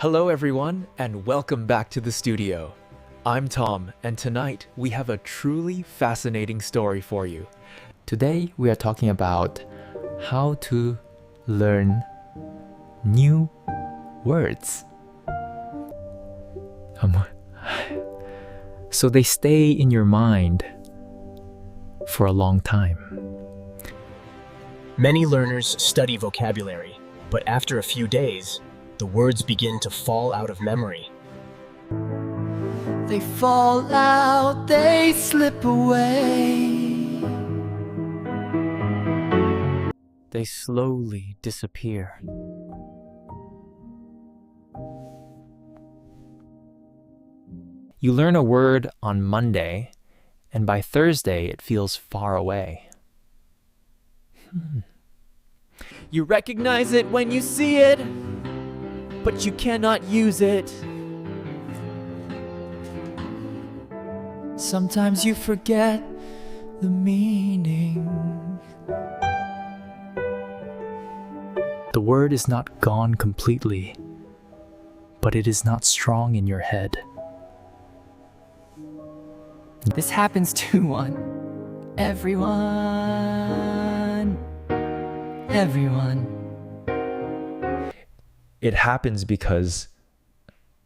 Hello everyone, and welcome back to the studio. I'm Tom, and tonight we have a truly fascinating story for you. Today we are talking about how to learn new words. So they stay in your mind for a long time. Many learners study vocabulary, but after a few days, the words begin to fall out of memory. They fall out, they slip away. They slowly disappear. You learn a word on Monday, and by Thursday it feels far away. You recognize it when you see it, but you cannot use it. Sometimes you forget the meaning. The word is not gone completely, but it is not strong in your head. This happens to everyone. It happens because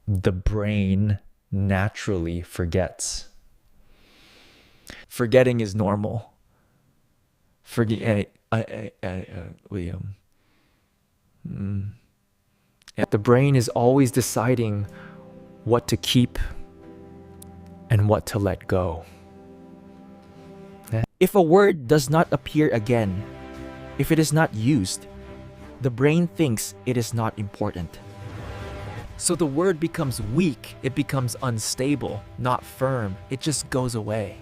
the brain naturally forgets. Forgetting is normal. The brain is always deciding what to keep and what to let go. If a word does not appear again, if it is not used, the brain thinks it is not important. So the word becomes weak, it becomes unstable, not firm, it just goes away.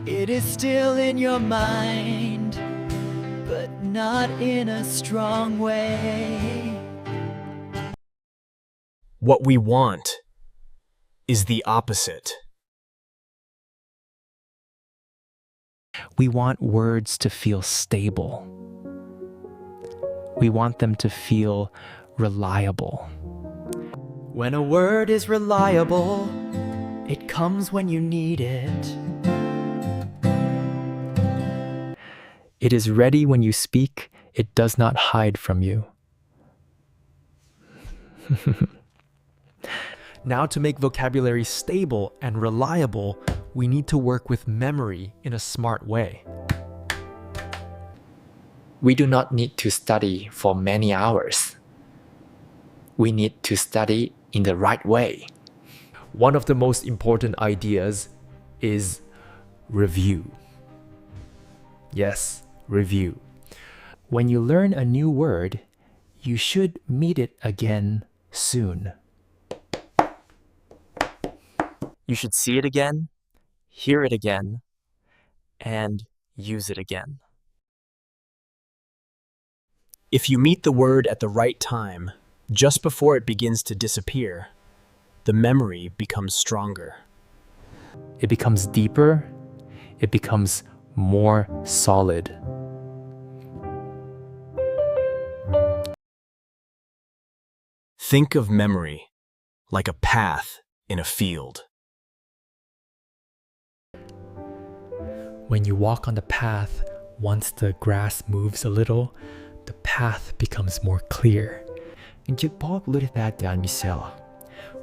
It is still in your mind, but not in a strong way. What we want is the opposite. We want words to feel stable. We want them to feel reliable. When a word is reliable, it comes when you need it. It is ready when you speak. It does not hide from you. Now, to make vocabulary stable and reliable, we need to work with memory in a smart way. We do not need to study for many hours. We need to study in the right way. One of the most important ideas is review. Yes, review. When you learn a new word, you should meet it again soon. You should see it again, hear it again, and use it again. If you meet the word at the right time, just before it begins to disappear, the memory becomes stronger. It becomes deeper. It becomes more solid. Think of memory like a path in a field. When you walk on the path, once the grass moves a little, the path becomes more clear.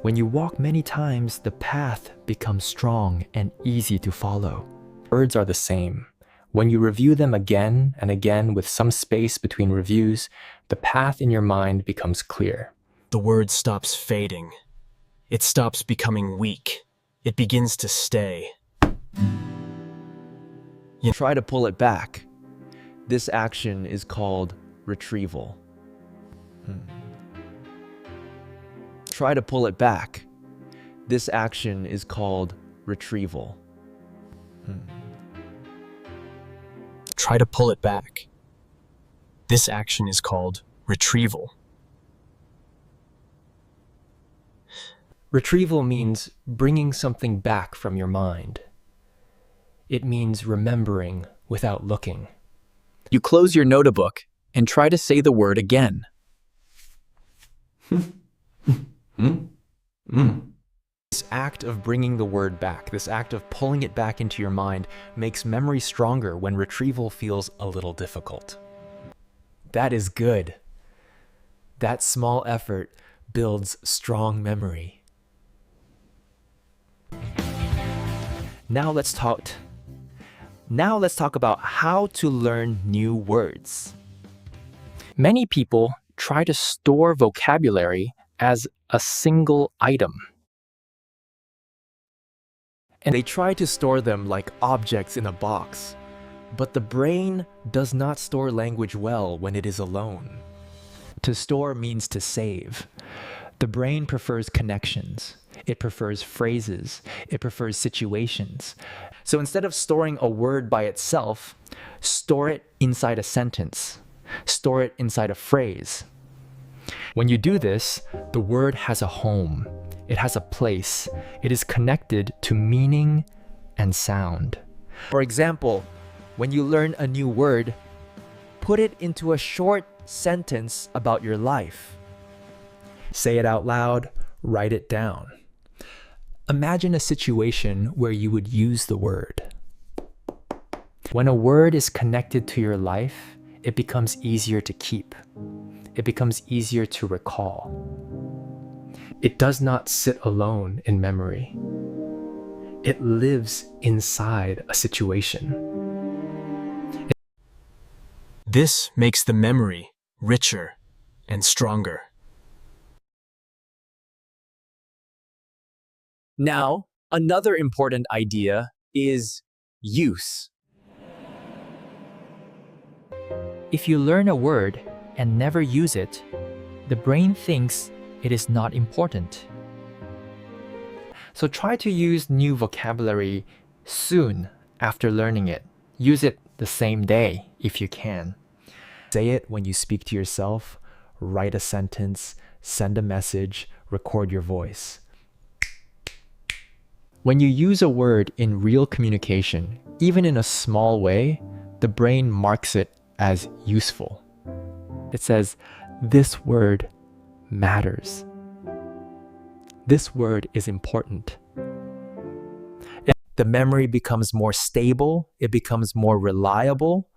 When you walk many times, the path becomes strong and easy to follow. Words are the same. When you review them again and again with some space between reviews, the path in your mind becomes clear. The word stops fading. It stops becoming weak. It begins to stay. You try to pull it back. This action is called retrieval. Try to pull it back. This action is called retrieval. Try to pull it back. This action is called retrieval. Retrieval means bringing something back from your mind. It means remembering without looking. You close your notebook and try to say the word again. This act of bringing the word back, this act of pulling it back into your mind, makes memory stronger when retrieval feels a little difficult. That is good. That small effort builds strong memory. Now let's talk about how to learn new words. Many people try to store vocabulary as a single item. And they try to store them like objects in a box. But the brain does not store language well when it is alone. To store means to save. The brain prefers connections. It prefers phrases. It prefers situations. So instead of storing a word by itself, store it inside a sentence. Store it inside a phrase. When you do this, the word has a home. It has a place. It is connected to meaning and sound. For example, when you learn a new word, put it into a short sentence about your life. Say it out loud, write it down. Imagine a situation where you would use the word. When a word is connected to your life, it becomes easier to keep. It becomes easier to recall. It does not sit alone in memory. It lives inside a situation. This makes the memory richer and stronger. Now, another important idea is use. If you learn a word and never use it, the brain thinks it is not important. So try to use new vocabulary soon after learning it. Use it the same day if you can. Say it when you speak to yourself, write a sentence, send a message, record your voice. When you use a word in real communication, even in a small way, the brain marks it as useful. It says, this word matters. This word is important. The memory becomes more stable, it becomes more reliable.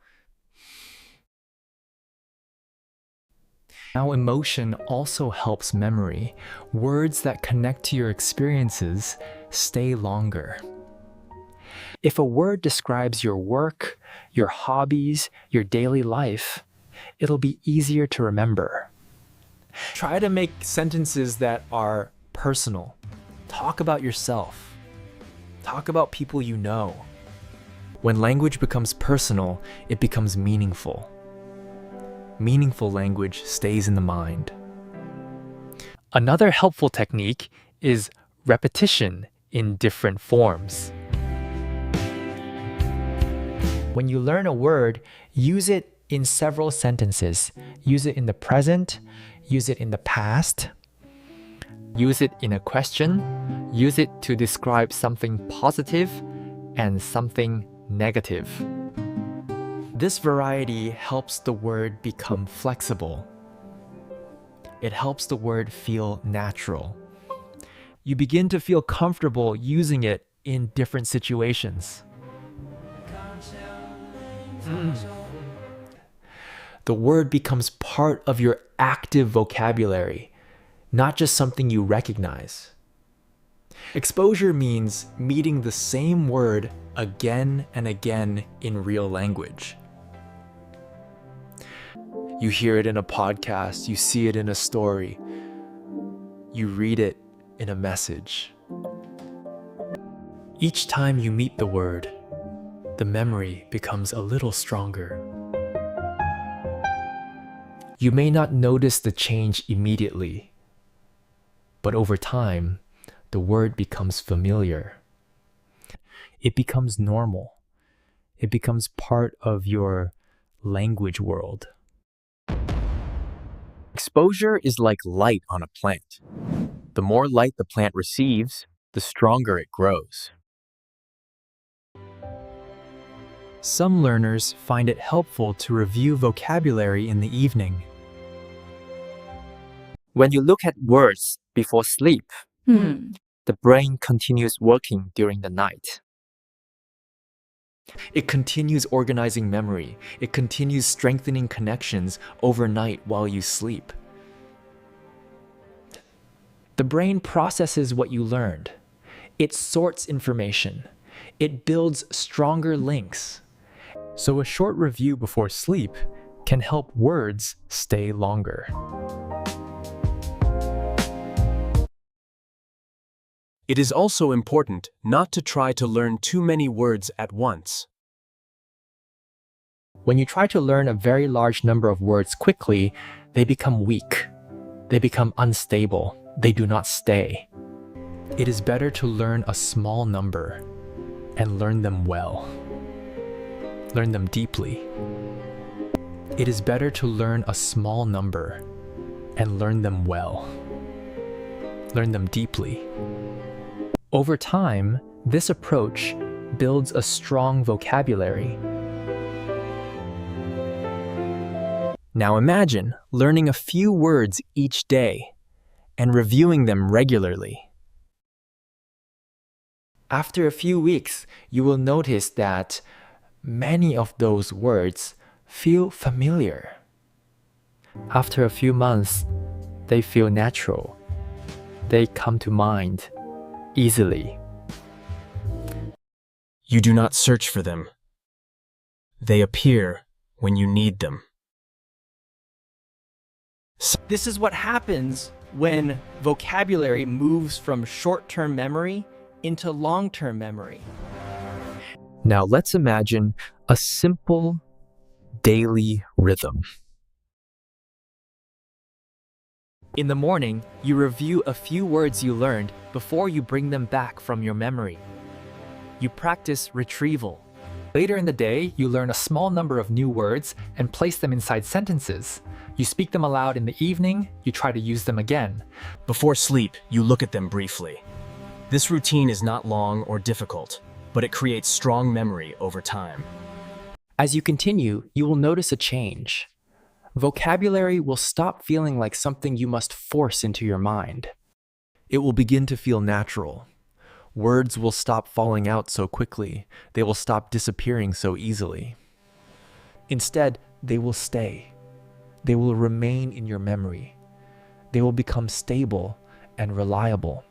Now, emotion also helps memory. Words that connect to your experiences stay longer. If a word describes your work, your hobbies, your daily life, it'll be easier to remember. Try to make sentences that are personal. Talk about yourself. Talk about people you know. When language becomes personal, it becomes meaningful. Meaningful language stays in the mind. Another helpful technique is repetition in different forms. When you learn a word, use it in several sentences. Use it in the present, use it in the past, use it in a question, use it to describe something positive and something negative. This variety helps the word become flexible. It helps the word feel natural. You begin to feel comfortable using it in different situations. The word becomes part of your active vocabulary, not just something you recognize. Exposure means meeting the same word again and again in real language. You hear it in a podcast, you see it in a story, you read it in a message. Each time you meet the word, the memory becomes a little stronger. You may not notice the change immediately, but over time, the word becomes familiar. It becomes normal. It becomes part of your language world. Exposure is like light on a plant. The more light the plant receives, the stronger it grows. Some learners find it helpful to review vocabulary in the evening. When you look at words before sleep, the brain continues working during the night. It continues organizing memory. It continues strengthening connections overnight while you sleep. The brain processes what you learned. It sorts information. It builds stronger links. So a short review before sleep can help words stay longer. It is also important not to try to learn too many words at once. When you try to learn a very large number of words quickly, they become weak. They become unstable. They do not stay. It is better to learn a small number and learn them well. Learn them deeply. It is better to learn a small number and learn them well. Learn them deeply. Over time, this approach builds a strong vocabulary. Now imagine learning a few words each day and reviewing them regularly. After a few weeks, you will notice that many of those words feel familiar. After a few months, they feel natural. They come to mind easily. You do not search for them. They appear when you need them. This is what happens when vocabulary moves from short-term memory into long-term memory. Now let's imagine a simple daily rhythm. In the morning, you review a few words you learned before you bring them back from your memory. You practice retrieval. Later in the day, you learn a small number of new words and place them inside sentences. You speak them aloud in the evening, you try to use them again. Before sleep, you look at them briefly. This routine is not long or difficult, but it creates strong memory over time. As you continue, you will notice a change. Vocabulary will stop feeling like something you must force into your mind. It will begin to feel natural. Words will stop falling out so quickly. They will stop disappearing so easily. Instead, they will stay. They will remain in your memory. They will become stable and reliable.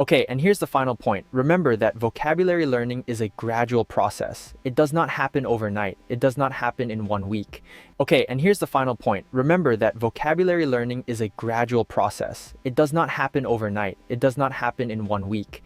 Okay, and here's the final point. Remember that vocabulary learning is a gradual process. It does not happen overnight. It does not happen in 1 week. Okay, and here's the final point. Remember that vocabulary learning is a gradual process. It does not happen overnight. It does not happen in 1 week.